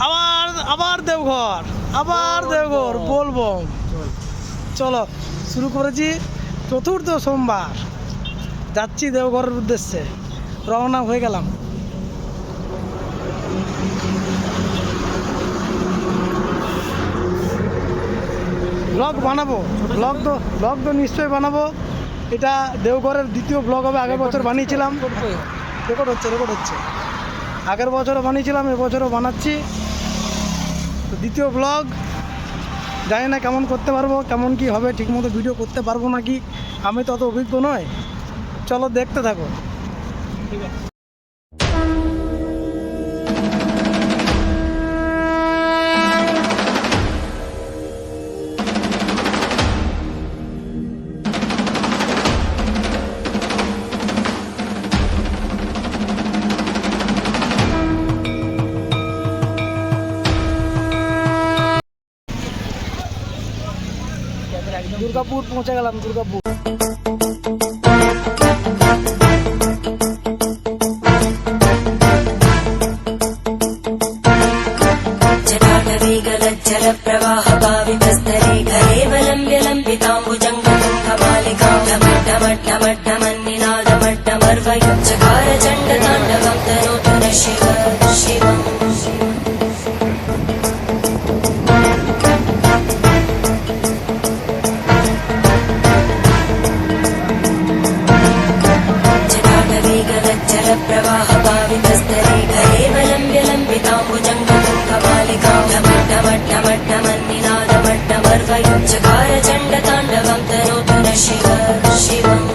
আবার আবার দেওঘর, আবার দেওঘর বলবো। চলো শুরু করেছি, চতুর্থ সোমবার যাচ্ছি দেওঘরের উদ্দেশ্যে, রওনা হয়ে গেলাম। ব্লগ বানাবো, ব্লগ তো নিশ্চয়ই বানাবো। এটা দেওঘরের দ্বিতীয় ব্লগ হবে। আগের বছর বানিয়েছিলাম, রেকর্ড হচ্ছে। আগের বছরও বানিয়েছিলাম, এবছরও বানাচ্ছি। তো দ্বিতীয় ব্লগ, জানি না কেমন করতে পারবো, কেমন কি হবে, ঠিকমতো ভিডিও করতে পারবো নাকি, আমি তো অত অভিজ্ঞ নয়। চলো দেখতে থাকো। ঠিক আছে। দুর্গাপুর পৌঁছে গেলাম, দুর্গাপুর। जल प्रवाह पावितस्तरे घरे वलम्ब्य लम्बिताम्बुजङ्गतुङ्गमालिका ढमड्ढमड्ढमड्ढमन्निनादमड्ढमर्वयुच्चकार चण्डताण्डवं तनोतु न शिव शिवम् जल प्रवाह पावितस्तरे घरे वलम्ब्य लम्बिताम्बुजङ्गतुङ्गमालिका ढमड्ढमड्ढमड्ढमन्निनादमड्ढमर्वयुच्चकार चण्डताण्डवं तनोतु न शिव शिवम्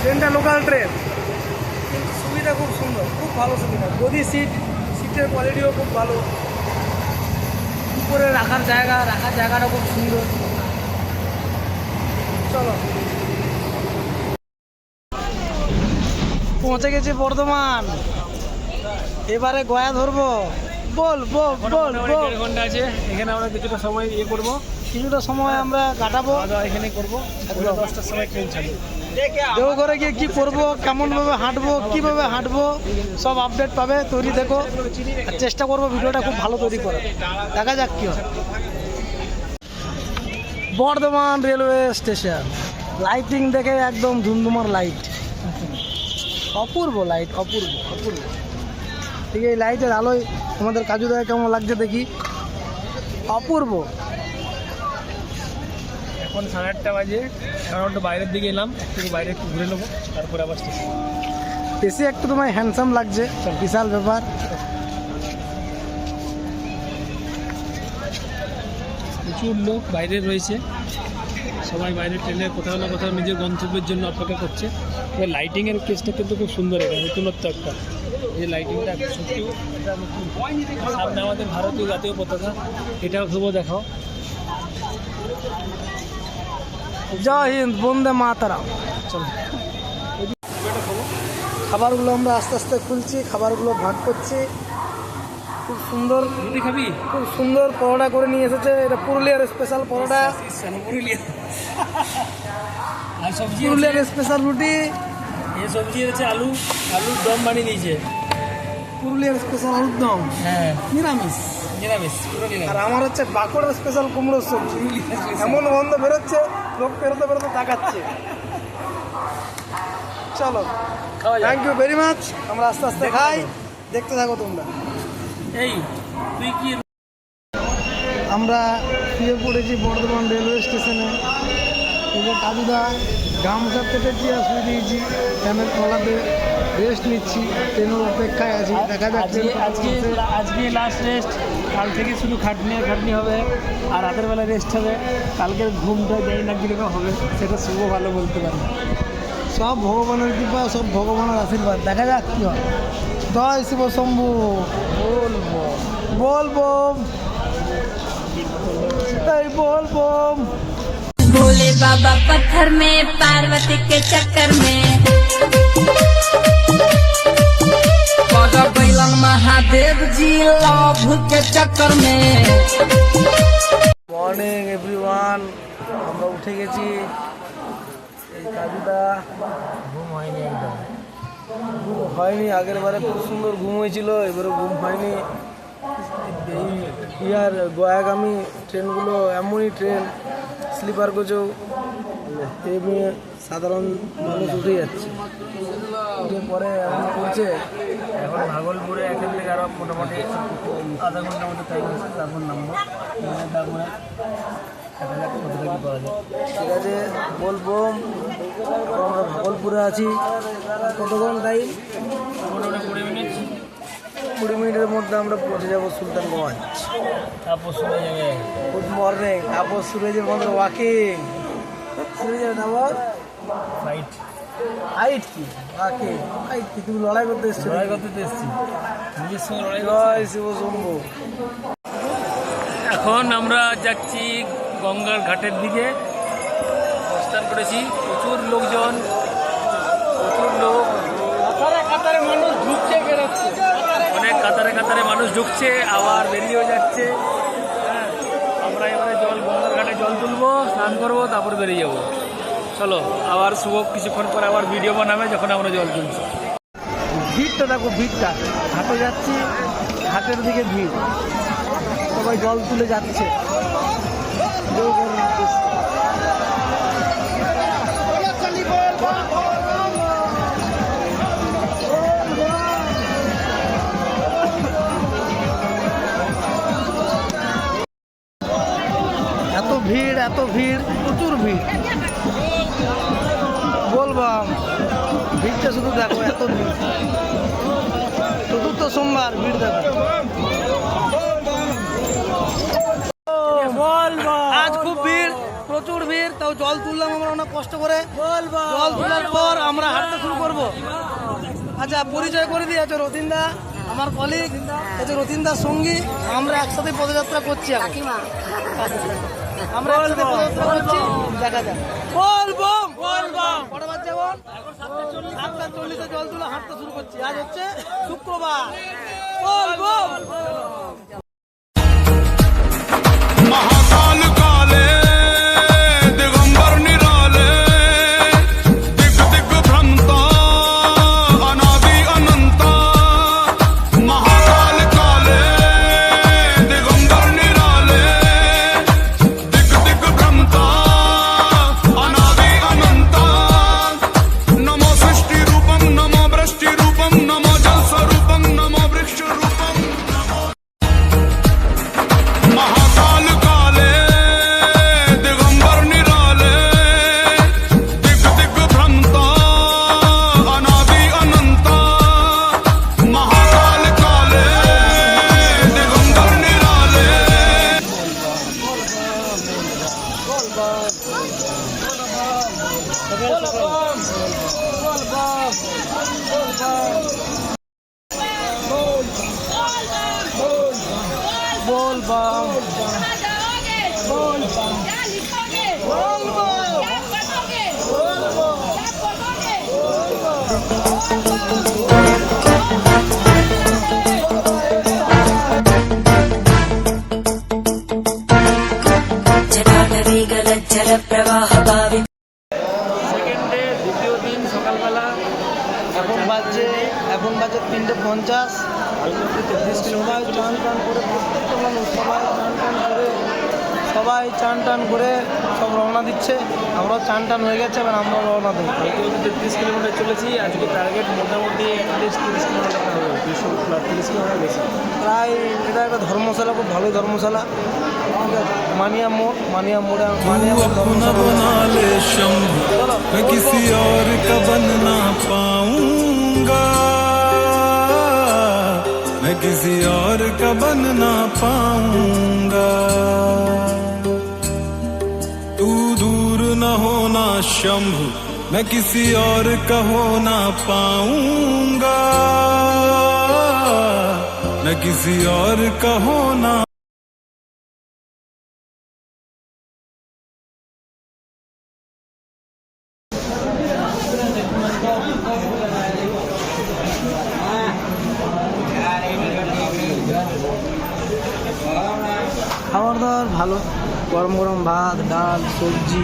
ট্রেনটা লোকাল ট্রেন, সুবিধা খুব সুন্দর, খুব ভালো সুবিধা। গদি সিটের কোয়ালিটিও খুব ভালো, উপরে রাখার জায়গাটা খুব সুন্দর। চলো, পৌঁছে গেছি বর্ধমান, এবারে গয়া ধরবো। বল বল বল বল। 1.5 ঘন্টা আছে এখানে, আমরা কিছুটা সময় করবো, কিছুটা সময় আমরা কাটাবো এখানে করবো। 10টার সময় ট্রেন ছাড়বো। দেওঘরে গিয়ে কী করবো, কেমনভাবে হাঁটবো, কীভাবে হাঁটবো, সব আপডেট পাবে। তৈরি দেখো, আর চেষ্টা করবো ভিডিওটা খুব ভালো তৈরি করা। দেখা যাক কী হয়। বর্ধমান রেলওয়ে স্টেশন, লাইটিং দেখে একদম ধুমধুমার লাইট, অপূর্ব লাইট, অপূর্ব অপূর্ব। ঠিক এই লাইটের আলোয় আমাদের কাজু দেয় কেমন লাগছে দেখি, অপূর্ব। এখন 8:30 বাজে, এখন একটু বাইরের দিকে এলাম, একটু বাইরে একটু ঘুরে নেবো, তারপরে আবার স্টেশন। এসে একটু তোমায় হ্যান্ডসাম লাগছে, বিশাল ব্যাপার। প্রচুর লোক বাইরে রয়েছে, সবাই বাইরে ট্রেনের কোথাও না কোথাও নিজের গন্তব্যের জন্য অপেক্ষা করছে। এবার লাইটিংয়ের কেসটা কিন্তু খুব সুন্দর, এটা নতুনত্ব একটা। এই লাইটিংটা সত্যি এটা নতুন। সামনে আমাদের ভারতীয় জাতীয় পতাকা, এটাও খুব দেখাও। জয় হিন্দ, বন্দে মাতারাম। চলো, খাবারগুলো আমরা আস্তে আস্তে খুলছি, খাবারগুলো ভাগ করছি। খুব সুন্দর, রুটি খাবি? খুব সুন্দর পরোটা করে নিয়ে এসেছে, এটা পুরুলিয়ার স্পেশাল পরোটা, পুরুলিয়ার স্পেশাল রুটি। এই সবজি হচ্ছে আলুর দম বানিয়ে দিয়েছে, পুরুলিয়ার স্পেশাল আলুর দম। হ্যাঁ, নিরামিষ। আর আমার হচ্ছে বাঁকুড়ার স্পেশাল কুমড়োর সবজি। এমন গন্ধ বেরোচ্ছে, লোক বেরোতে তাকাচ্ছে। চলো, থ্যাংক ইউ ভেরি মাচ। আমরা আস্তে আস্তে খাই, দেখতে থাকো তোমরা। এই তুই কি, আমরা শুয়ে পড়েছি বর্ধমান রেলওয়ে স্টেশনে। এই যে কাজুদা গামছা পেতেছি আর শুয়ে দিয়েছি, ফ্যানের তলাতে রেস্ট নিচ্ছি, ট্রেনের অপেক্ষায় আছি। দেখা যাচ্ছে আজকে লাস্ট রেস্ট, কাল থেকে শুধু খাটনি হবে, আর রাতের বেলা রেস্ট হবে। কালকের ঘুমটা যাই না কীরকম হবে, সেটা শুভ ভালো বলতে পারি। সব ভগবানের কৃপা, সব ভগবানের আশীর্বাদ। দেখা যাক কী হয়। জয় শিব শম্ভু। বলবো বলবো বলবো। भोले बाबा पत्थर में, पार्वती के चक्कर में, महादेव जी लव के चक्कर में। मॉर्निंग एवरीवन, আমরা উঠে গেছি কাজুটা ঘুম হয়নি একদম। ঘুম হয়নি, আগের বারে খুব সুন্দর ঘুম হয়েছিল, এবারে ঘুম হয়নি। এই ইয়ার গয়াগামী ট্রেনগুলো এমনই ট্রেন, স্লিপার কোচেও এমনি সাধারণ মানুষ উঠে যাচ্ছে, উঠে পরে এমন করছে। এখন ভাগলপুরে এখান থেকে আরও মোটামুটি আধা ঘন্টার মতো টাইম আছে, তারপর নামবো। তারপরে দেখা যাক কত টাকা পাওয়া যায়। ঠিক আছে, বলবো আমরা ভাগলপুরে আছি। কতক্ষণ টাইম? মোটামুটি 20 মিনিট। 20 মিনিটের মধ্যে আমরা পৌঁছে যাবো সুলতানগঞ্জ। তারপর শুনে যাবে গুড মর্নিং। তারপর সুরেজের মধ্যে ওয়াকিং, সুরেজের তারপর ফ্লাইট। হাইট কি ওয়াকিং, হাইট কি? তুমি লড়াই করতে এসছো? লড়াই করতে এসেছি, নিজের সঙ্গে লড়াই করছি। জয় শিব শম্ভু। এখন আমরা যাচ্ছি গঙ্গার ঘাটের দিকে, অবস্থান করেছি। প্রচুর লোকজন, প্রচুর লোক, কাতারে মানুষ ঢুকছে বেরোচ্ছে, অনেক কাতারে কাতারে মানুষ ঢুকছে আবার বেরিয়েও যাচ্ছে। হ্যাঁ, আমরা এবারে গঙ্গার ঘাটে জল তুলবো, স্নান করবো, তারপর বেরিয়ে যাবো। চলো, আবার শুভ কিছুক্ষণ পরে আবার ভিডিও বানাবে যখন আমরা জল তুলছি। ভিড়টা দেখো, ভিড়টা। ঘাটে যাচ্ছি, ঘাটের দিকে ভিড়, সবাই জল তুলে যাচ্ছে। এত ভিড়, এত ভিড়, প্রচুর ভিড়। বলবাম ভিড়টা শুধু দেখো, এত ভিড়। চতুর্থ সোমবার ভিড় দেখো। আজ খুব ভিড়, প্রচুর ভিড়। তাও জল তুললাম আমরা অনেক কষ্ট করে। জল তোলার পর আমরা হাঁটতে শুরু করব। আচ্ছা, পরিচয় করে দিয়ে আছে রতিনদা, আমার কলিগ, এই যে রতিনদার সঙ্গী। আমরা একসাথে পদযাত্রা করছি এখন। আমরা একসাথে পদযাত্রা করছি, দেখা যাক। বলবম বলবম। কটা বাজছে এখন? 7:40 জল তুলে হাঁটতে শুরু করছি। আজ হচ্ছে শুক্রবার। বলবম। महाकाल काले दिगंबर निराले दिग दिग भ्रमता अनादि अनंता महाकाल काले दिगंबर निराले दिग दिग भ्रमता अनादि अनंता नमो सृष्टि रूपम नमो वृष्टि रूपम नमो जल स्वरूपम नमो वृक्ष रूपम महाकाल काले दिगंबर निराले दिग दिग भ्रमता अनादि अनंता महाकाल काले दिगंबर निराले বলবাম। क्या लिखोगे? क्या पढ़ोगे? क्या पढ़ोगे? जटाटवीगलज्जल प्रवाह भावि সেকেন্ড ডে, দ্বিতীয় দিন সকালবেলা। এখন বাজে 3:50। সবাই চান টান করে, প্রত্যেকটা মানুষ সবাই চান টান করে সব রওনা দিচ্ছে। আমরাও চান টান হয়ে গেছে, এবার আমরাও রওনা দেবো। 33 কিলোমিটার চলেছি। আজকে টার্গেট মোটামুটি 30 কিলোমিটার হবে, 230 কিলোমিটার বেশি। প্রায় এটা একটা ধর্মশালা, খুব ভালোই ধর্মশালা। ঠিক আছে, মানিয়া মোড়ে মানিয়া মোড় अपना बना ले शंभु मैं किसी और का बन ना पाऊंगा मैं किसी और का बन ना पाऊंगा तू दूर न होना शंभु मैं किसी और का हो ना पाऊंगा मैं किसी और का होना খাবার দাবার ভালো, গরম গরম ভাত, ডাল, সবজি,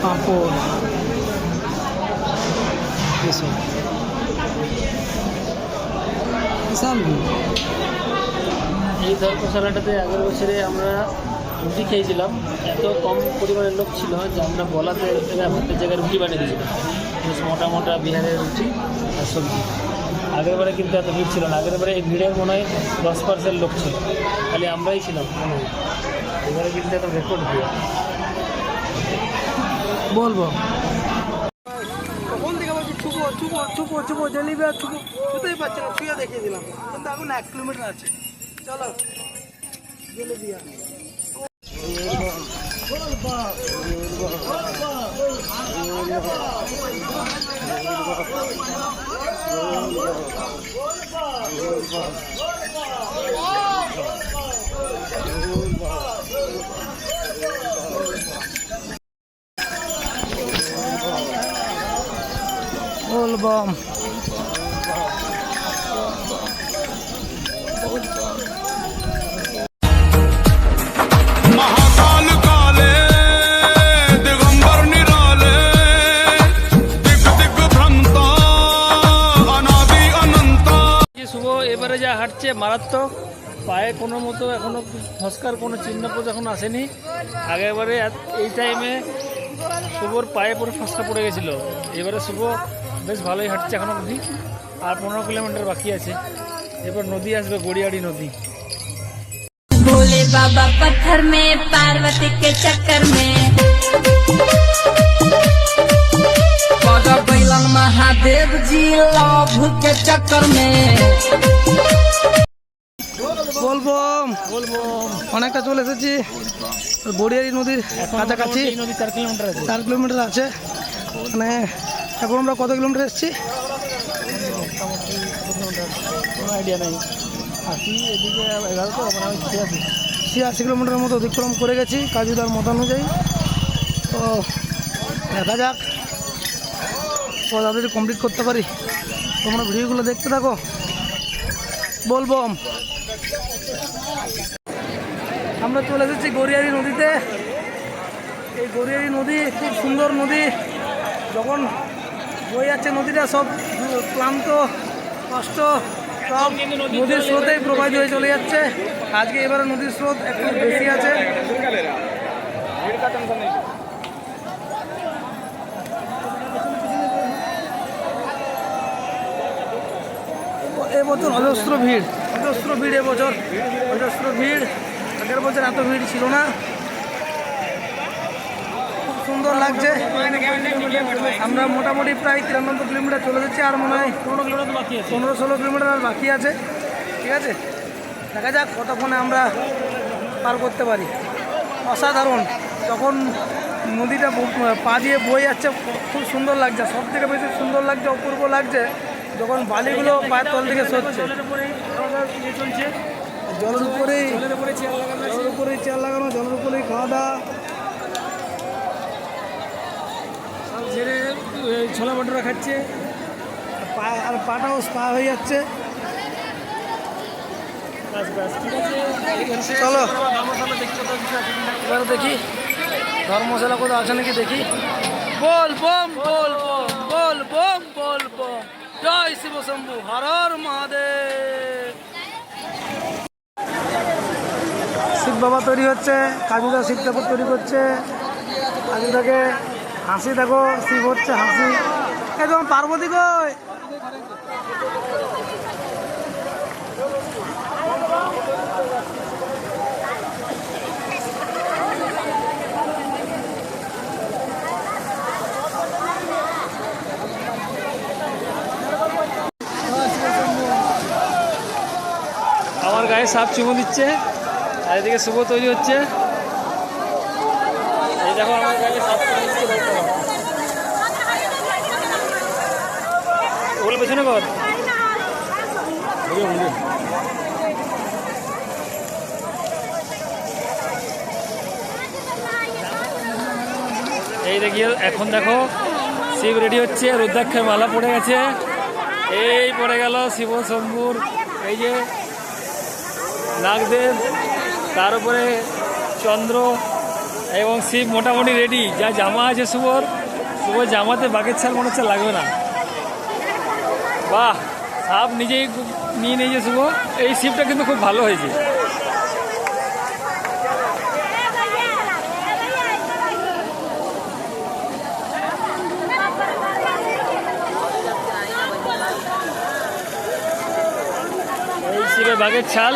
পাঁপড়, এসো বিশাল ভিড়। এই ধর্মশালাটাতে আগের বছরে আমরা রুটি খেয়েছিলাম, এত কম পরিমাণের লোক ছিল যে আমরা বলাতে ভাতের জায়গায় রুটি বানিয়ে দিয়েছিলাম, বেশ মোটা মোটা বিহারের রুটি আর সবজি। আগের বারে কিন্তু এত ভিড় ছিল না, আগের বারে এই ভিড়ের মনে হয় 10% লোক ছিল, খালি আমরাই ছিলাম মনে হয়। এবারে কিন্তু এত রেকর্ড ভিড়। বলবো কখন থেকে বলছি চুপো চুপো চুপো চুপো জেলিবি আর চুপো ছুতেই পারছে না, ছুঁয়ে দেখিয়ে দিলাম, কিন্তু এখন 1 কিলোমিটার আছে। চলো জেলিবিয়া বলবম। महाकाल काले दिगंबर निराले दिग दिग भ्रमता अनादि अनंता। শুভ এবারে যা হাঁটছে মারাত্মক, পায়ে কোনো মতো এখনো ফসকার কোনো চিহ্ন এখনো আসেনি। আগেবারে এই টাইমে শুভর পায়ে পুরো ফসকা পড়ে গেছিলো, এবারে শুভ বেশ ভালোই হাঁটছে এখনো অবধি। আর 15 কিলোমিটার বাকি আছে, এবার নদী আসবে, গড়িয়াড়ি নদী। भोले बाबा पत्थर में पार्वती के चक्कर में बैलन महादेव जी लव के चक्कर में। বলবম অনেকটা চলে এসেছি গড়িয়ারি নদীর কাছাকাছি। এই নদী 4 কিলোমিটার আছে। 4 কিলোমিটার আছে, মানে এখন আমরা কত কিলোমিটার এসেছি কোনো আইডিয়া নেই, 80 এদিকে 11 তো মানে 86 কিলোমিটারের মতো অতিক্রম করে গেছি কাজুদার মত অনুযায়ী। তো দেখা যাক তাড়াতাড়ি কমপ্লিট করতে পারি। তোমরা ভিডিওগুলো দেখতে থাকো। বলবম আমরা চলে এসেছি গড়িয়ারি নদীতে। এই গড়িয়ারি নদী খুব সুন্দর নদী, যখন বয়ে যাচ্ছে নদীটা সব ক্লান্ত কষ্ট সব নদীর স্রোতেই প্রবাহিত হয়ে চলে যাচ্ছে। আজকে এবারে নদীর স্রোত একটু বেশি আছে। এবছর অজস্র ভিড় এবছর অজস্র ভিড়। আগের বছর এত ভিড় ছিল না, খুব সুন্দর লাগছে। আমরা মোটামুটি প্রায় 93 কিলোমিটার চলে যাচ্ছি, আর মনে হয় 15-16 কিলোমিটার আর বাকি আছে। ঠিক আছে, দেখা যাক কতক্ষণে আমরা পার করতে পারি। অসাধারণ, যখন নদীটা পা দিয়ে বয়ে যাচ্ছে খুব সুন্দর লাগছে। সব থেকে বেশি সুন্দর লাগছে, অপূর্ব লাগছে যখন বালিগুলো পায়ের তল থেকে সরছে। জলের উপরেই চেয়ার লাগানো, জলের উপরেই খাওয়া দাওয়া। সব ছেড়ে ছোলা ভটুরা খাচ্ছে, আর পাটাও স্পা হয়ে যাচ্ছে। চলো এবার দেখি ধর্মশালা কোথাও আছে নাকি দেখি। বল বম বল বম বল বম বল বম, জয় শিব শম্ভু, হর হর মহাদেব। শিব বাবা তৈরি হচ্ছে, কাজুদা শিব ঠাকুর তৈরি করছে। কাজুদাকে হাসি দেখো, শিব হচ্ছে হাসি। একদম পার্বতী কই আমার গায়ে সাপ চুমু দিচ্ছে, আর এদিকে শুভ তৈরি হচ্ছে। এই দেখো আমার গায়ে সাপ চুমু দিচ্ছে, ওগুলো পেছনে কর। এই দেখি এখন দেখো শিব রেডি হচ্ছে, রুদ্রাক্ষের মালা পড়ে গেছে, এই পড়ে গেল শিব শম্ভুর এই যে নাগদেব, তার উপরে চন্দ্র এবং শিব মোটামুটি রেডি। যা জামা আছে শুভর জামাতে বাকের ছাল মনে হচ্ছে লাগবে না, বাহ, সাপ নিজেই নিয়ে নিয়েছে শুভ। এই শিপটা কিন্তু খুব ভালো হয়েছে। এই শিবে বাঘের ছাল।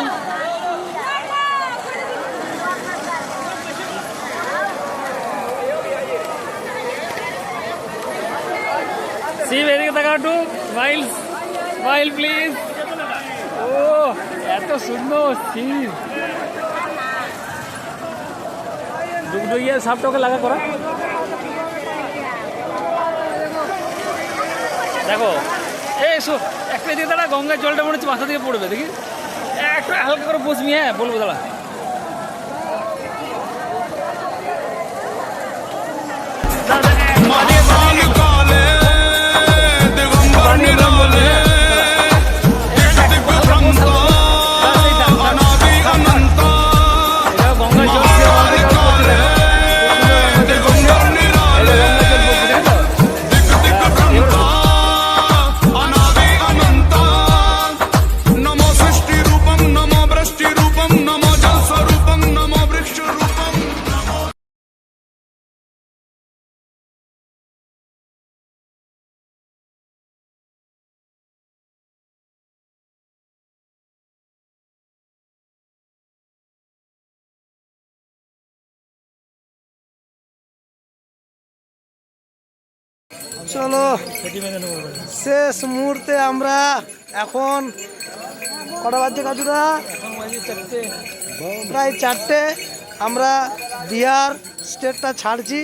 শিব এদিকে তাকাও একটু, স্মাইল স্মাইল প্লিজ। ও এত সুন্দর শিব। ডুগডুগিয়া সাপটাকে লাগা করা। দেখো এই একটা দিকে দাঁড়া, গঙ্গার জলটা মনে হচ্ছে মাথা থেকে পড়বে, দেখি একটু হালকা করে বসবি। হ্যাঁ বলবো দাঁড়া। महाकाल काले दिगंबर निराले दिग्भ्रंता अनादि अनंता महाकाल काले दिगंबर निराले दिग्भ्रंता अनादि अनंता नमो सृष्टि रूपम नमो वृष्टि रूपम नमो जल स्वरूपम नमो वृक्ष रूपम। চলো শেষ মুহূর্তে আমরা এখন কটা বাজছে কাজুদা? প্রায় 4টে। আমরা বিহার স্টেটটা ছাড়ছি,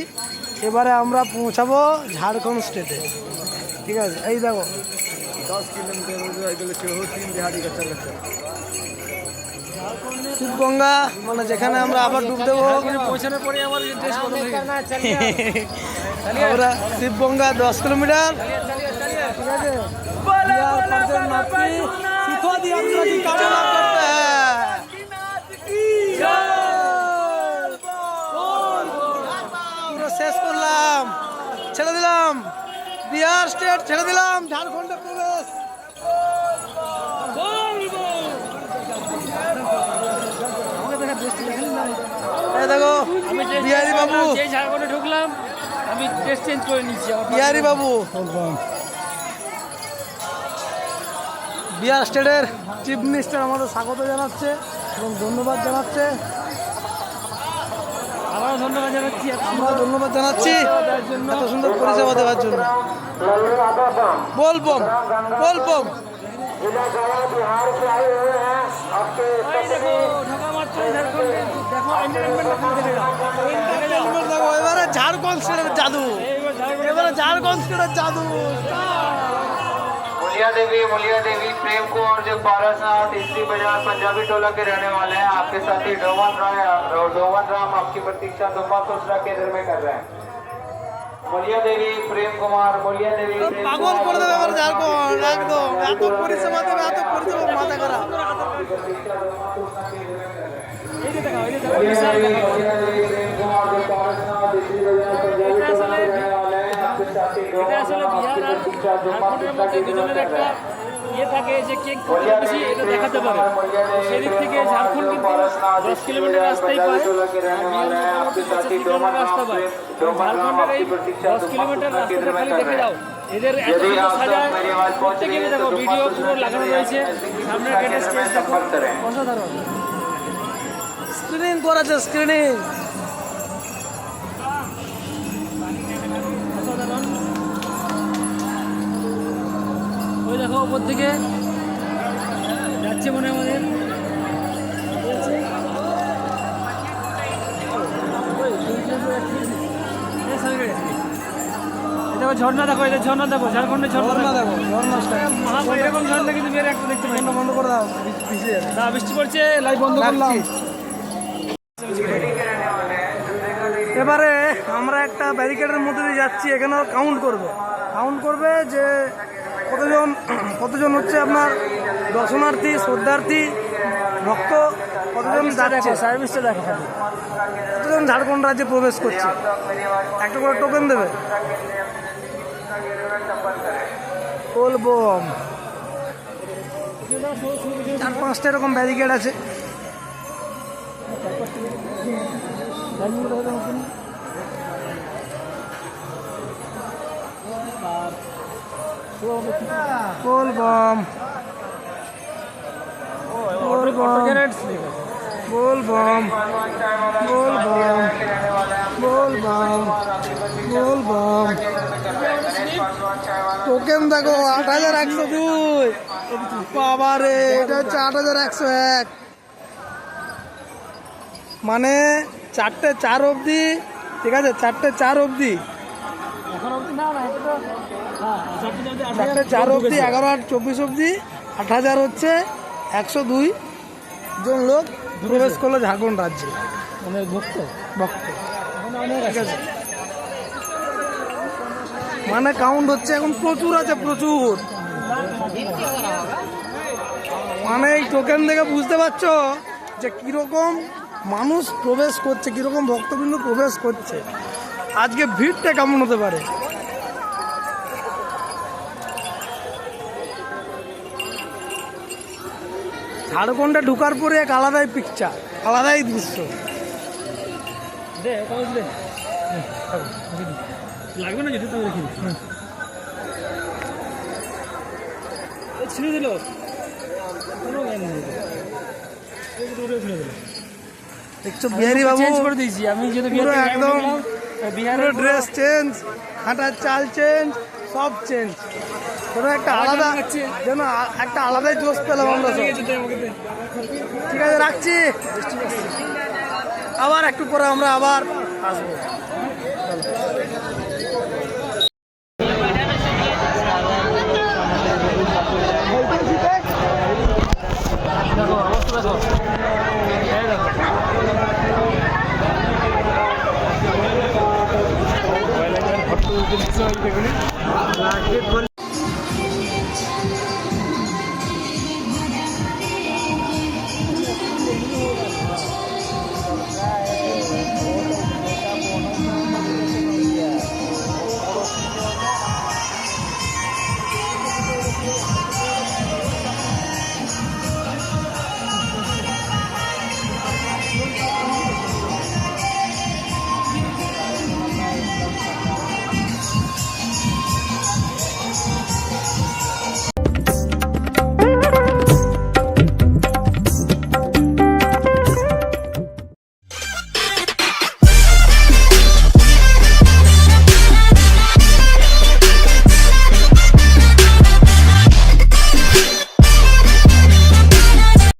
এবারে আমরা পৌঁছাবো ঝাড়খণ্ড স্টেটে। ঠিক আছে, এই দেখো 10 কিলোমিটার শিবগঙ্গা, মানে যেখানে আমরা আবার ডুব দেবো। পৌঁছানোর পরে আমার আমরা শিবগঙ্গা 10 কিলোমিটার। ঠিক আছে, बिहार परदेश नाथी सिखोदी यात्रा की कामना करते हैं। আমরা শেষ করলাম, ছেড়ে দিলাম বিহার স্টেট, ছেড়ে দিলাম ঝাড়খণ্ডে প্রবেশ। এই দেখো বিহারি বাবু, ঝাড়খণ্ডে ঢুকলাম, আমি ড্রেস চেঞ্জ করে নিচ্ছি। বিহারি বাবু বিহার স্টেটের চিফ মিনিস্টার আমাদের স্বাগত জানাচ্ছে এবং ধন্যবাদ জানাচ্ছে। আমরাও ধন্যবাদ জানাচ্ছি, আমরা ধন্যবাদ জানাচ্ছি এত সুন্দর পরিষেবা দেওয়ার জন্য। বলবম বলবম দেখো এবারে ঝাড়খণ্ড স্টেটের জাদু, এবারে ঝাড়খণ্ড স্টেটের জাদু। मुलिया देवी प्रेम कुंवर जो पारासात इसी बाजार पंजाबी टोला के रहने वाले हैं। आपके साथी डोवन राम आपकी प्रतीक्षा दुम्बा खुसरा केंद्र में कर रहे हैं। मुलिया देवी प्रेम कुमार, मुलिया देवी পাগল করে দেবে এবার ঝাড়খণ্ড একদম, এত পরিষেবা দেবে, এত পরিষেবা মাথা খারাপ। এটা আসলে বিহার আর ঝাড়খণ্ডের মধ্যে দুজনের একটা ইয়ে থাকে যে কে কত বেশি এটা দেখাতে পারে। সেদিক থেকে ঝাড়খণ্ড কিন্তু 10 কিলোমিটার রাস্তাই পায়, বিহার রাস্তা পায়। ঝাড়খণ্ডের এই 10 কিলোমিটার রাস্তাটা খালি দেখে যাও, এদের এত সাজায় প্রত্যেকে দেখো, ভিডিও পুরো লাগানো রয়েছে, সামনের গেটে স্টেজ দেখো, অসাধারণ স্ক্রিনিং করেছে, স্ক্রিনিং। ওই দেখো উপর থেকে যাচ্ছে মনে হয় আমাদের। দেখো ঝর্ণা দেখো, এদের ঝর্ণা দেখো, ঝাড়খণ্ডের ঝর্ণা দেখো, এরকম ঝর্ণা কিন্তু বের একটা দেখতে পাই। বন্ধ করে দাও, না বৃষ্টি পড়ছে, লাইভ বন্ধ করলাম। এবারে আমরা একটা ব্যারিকেডের মধ্যে দিয়ে যাচ্ছি, এখানে কাউন্ট করবে যে কতজন হচ্ছে আপনার দর্শনার্থী, শ্রদ্ধার্থী, ভক্ত কতজন যাচ্ছে, সার্ভিসটা দেখো, কতজন ঝাড়খণ্ড রাজ্যে প্রবেশ করছে। একটা করে টোকেন দেবে। বলবম 4-5টা এরকম ব্যারিকেড আছে। बोल बम बोल बम बोल बम बोल बम बोल बम बोल बम। টোকেন দেখো 8102, বাবা রে, এটা হচ্ছে 8101, মানে 4টে 4 অবধি, ঠিক আছে, 4টে 4 অবধি, 4টে 4 অবধি, 11 আর 24 অবধি 8000 হচ্ছে 102 জন লোক প্রবেশ করলো ঝাড়খণ্ড রাজ্যে, মানে ভক্ত, ঠিক আছে, মানে কাউন্ট হচ্ছে এখন প্রচুর আছে, প্রচুর, মানে এই টোকেন দেখে বুঝতে পারছো যে কিরকম মানুষ প্রবেশ করছে, কিরকম ভক্তবৃন্দ প্রবেশ করছে, আজকে ভিড়টা কেমন হতে পারে। ঝাড়খণ্ডে ঢুকার পরে এক আলাদাই পিকচার, আলাদাই দৃশ্য। লাগবে না যদি তো রেখে ছিঁড়ে দিল, দেখছো বিহারি বাবু চেঞ্জ করে দিয়েছি আমি, যদি পুরো একদম বিহারের ড্রেস চেঞ্জ, হাঁটার চাল চেঞ্জ, সব চেঞ্জ, যেন একটা আলাদা, যেন একটা আলাদাই জোশ পেলাম আমরা সব। ঠিক আছে, রাখছি, আবার একটু পরে আমরা আবার আসবো। দেখো